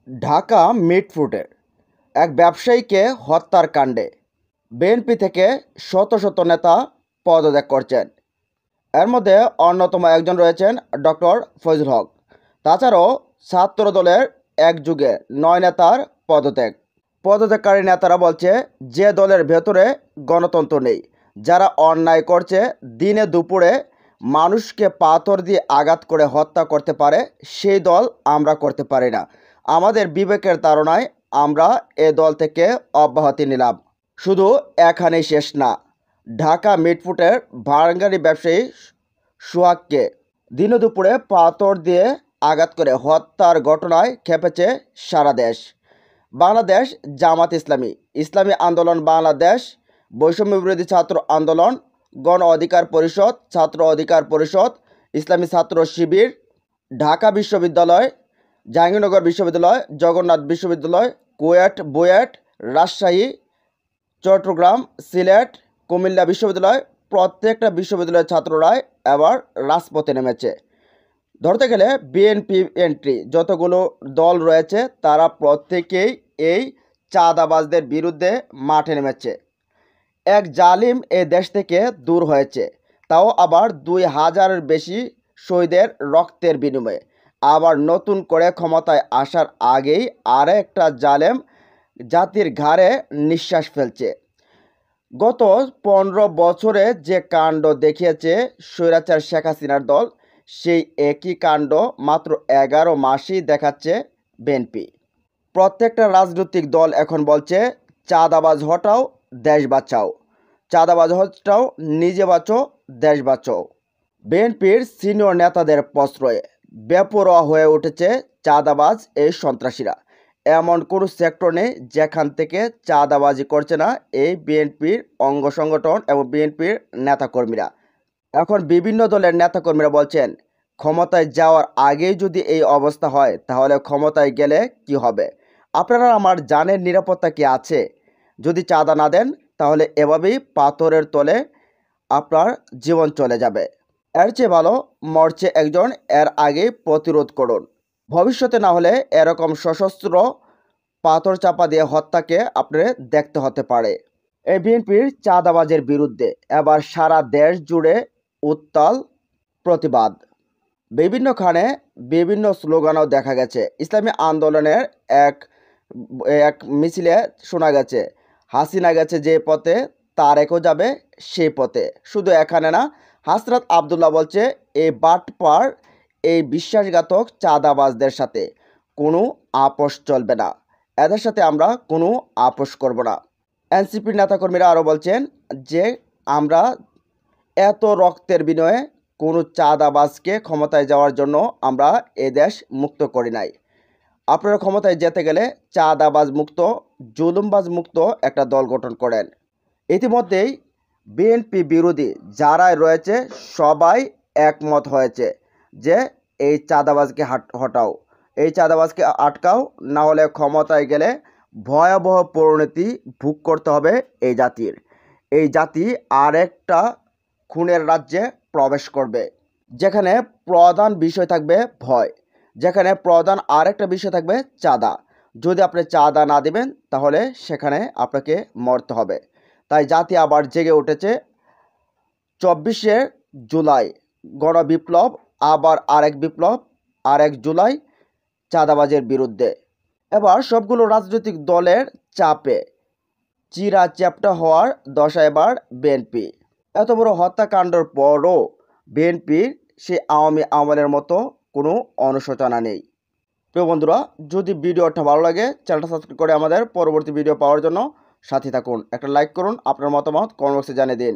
ঢাকা মিটফুটের এক ব্যবসায়ীকে হত্যার কাণ্ডে বিএনপি থেকে শত শত নেতা পদত্যাগ করছেন। এর মধ্যে অন্যতম একজন রয়েছেন ডক্টর ফজলুল হক। তাছাড়াও ছাত্র দলের একযোগে 9 নেতার পদত্যাগকারী নেতারা বলছে, যে দলের ভেতরে গণতন্ত্র নেই, যারা অন্যায় করছে, দিনে দুপুরে মানুষকে পাথর দিয়ে আঘাত করে হত্যা করতে পারে, সেই দল আমরা করতে পারি না। আমাদের বিবেকের তাড়নায় আমরা এ দল থেকে অব্যাহতি নিলাম। শুধু এখানেই শেষ না, ঢাকা মিটফুটের ভাড়াগাড়ি ব্যবসায়ী সোহাগকে দিনে দুপুরে পাথর দিয়ে আঘাত করে হত্যার ঘটনায় খেপেছে সারা দেশ। বাংলাদেশ জামাত ইসলামী, ইসলামী আন্দোলন বাংলাদেশ, বৈষম্য বিরোধী ছাত্র আন্দোলন, গণ অধিকার পরিষদ, ছাত্র অধিকার পরিষদ, ইসলামী ছাত্র শিবির, ঢাকা বিশ্ববিদ্যালয়, জাহাঙ্গীরনগর বিশ্ববিদ্যালয়, জগন্নাথ বিশ্ববিদ্যালয়, বুয়েট, রাজশাহী, চট্টগ্রাম, সিলেট, কুমিল্লা বিশ্ববিদ্যালয়, প্রত্যেকটা বিশ্ববিদ্যালয়ের ছাত্ররাই এবার রাজপথে নেমেছে। ধরতে গেলে বিএনপি এন্ট্রি যতগুলো দল রয়েছে তারা প্রত্যেকেই এই চাঁদাবাজদের বিরুদ্ধে মাঠে নেমেছে। এক জালিম এ দেশ থেকে দূর হয়েছে, তাও আবার 2000-এর বেশি শহীদের রক্তের বিনিময়ে। আবার নতুন করে ক্ষমতায় আসার আগেই আরেকটা জালেম জাতির ঘাড়ে নিঃশ্বাস ফেলছে। গত 15 বছরে যে কাণ্ড দেখিয়েছে স্বৈরাচার শেখ হাসিনার দল, সেই একই কাণ্ড মাত্র 11 মাসেই দেখাচ্ছে বিএনপি। প্রত্যেকটা রাজনৈতিক দল এখন বলছে, চাঁদাবাজ হটাও, দেশ বাঁচাও। চাঁদাবাজ হটাও, নিজে বাঁচো, দেশ বাঁচাও। বিএনপির সিনিয়র নেতাদের প্রশ্রয়ে বেপরোয়া হয়ে উঠেছে চাঁদাবাজ এই সন্ত্রাসীরা। এমন কোনো সেক্টর নেই যেখান থেকে চাঁদাবাজি করছে না এই বিএনপির অঙ্গ সংগঠন এবং বিএনপির নেতাকর্মীরা। এখন বিভিন্ন দলের নেতাকর্মীরা বলছেন, ক্ষমতায় যাওয়ার আগেই যদি এই অবস্থা হয় তাহলে ক্ষমতায় গেলে কি হবে? আপনারা আমার জানের নিরাপত্তা কি আছে? যদি চাঁদা না দেন তাহলে এভাবেই পাথরের তলে আপনার জীবন চলে যাবে। এর চেয়ে ভালো মরছে একজন, এর আগেই প্রতিরোধ করুন। ভবিষ্যতে না হলে এরকম সশস্ত্র পাথর চাপা দিয়ে হত্যাকে আপনার দেখতে হতে পারে। এই বিএনপির চাঁদাবাজের বিরুদ্ধে এবার সারা দেশ জুড়ে উত্তাল প্রতিবাদ। বিভিন্নখানে বিভিন্ন স্লোগানও দেখা গেছে। ইসলামী আন্দোলনের এক মিছিলে শোনা গেছে, হাসিনা গেছে যে পথে তারেকও যাবে সেই পথে। শুধু এখানে না, হাসরাত আবদুল্লাহ বলছে, এই বাটপার, এই বিশ্বাসঘাতক চাঁদাবাজদের সাথে কোনো আপোষ চলবে না, এদের সাথে আমরা কোনো আপোষ করব না। এনসিপির নেতাকর্মীরা আরও বলছেন যে, আমরা এত রক্তের বিনিময়ে কোনো চাঁদাবাজকে ক্ষমতায় যাওয়ার জন্য আমরা এ দেশ মুক্ত করি নাই। আপনারা ক্ষমতায় যেতে গেলে চাঁদাবাজ মুক্ত, জুলুমবাজ মুক্ত একটা দল গঠন করেন। ইতিমধ্যেই বিএনপি বিরোধী যারাই রয়েছে সবাই একমত হয়েছে যে এই চাঁদাবাজকে হটাও, এই চাঁদাবাজকে আটকাও, না হলে ক্ষমতায় গেলে ভয়াবহ পরিণতি ভোগ করতে হবে এই জাতির। এই জাতি আরেকটা খুনের রাজ্যে প্রবেশ করবে, যেখানে প্রধান বিষয় থাকবে ভয়, যেখানে প্রধান আরেকটা বিষয় থাকবে চাঁদা। যদি আপনি চাঁদা না দেবেন তাহলে সেখানে আপনাকে মরতে হবে। তাই জাতি আবার জেগে উঠেছে। 24শে জুলাই গণবিপ্লব, আবার আরেক বিপ্লব, 1 জুলাই চাঁদাবাজের বিরুদ্ধে। এবার সবগুলো রাজনৈতিক দলের চাপে চিরা চ্যাপ্টা হওয়ার দশা এবার বিএনপি। এত বড় হত্যাকাণ্ডের পরও বিএনপির সেই আওয়ামী আমলের মতো কোনো অনুশোচনা নেই। প্রিয় বন্ধুরা, যদি ভিডিওটা ভালো লাগে চ্যানেলটা সাবস্ক্রাইব করে আমাদের পরবর্তী ভিডিও পাওয়ার জন্য সাথে থাকুন। একটা লাইক করুন, আপনার মতামত কমেন্ট বক্সে জানিয়ে দিন।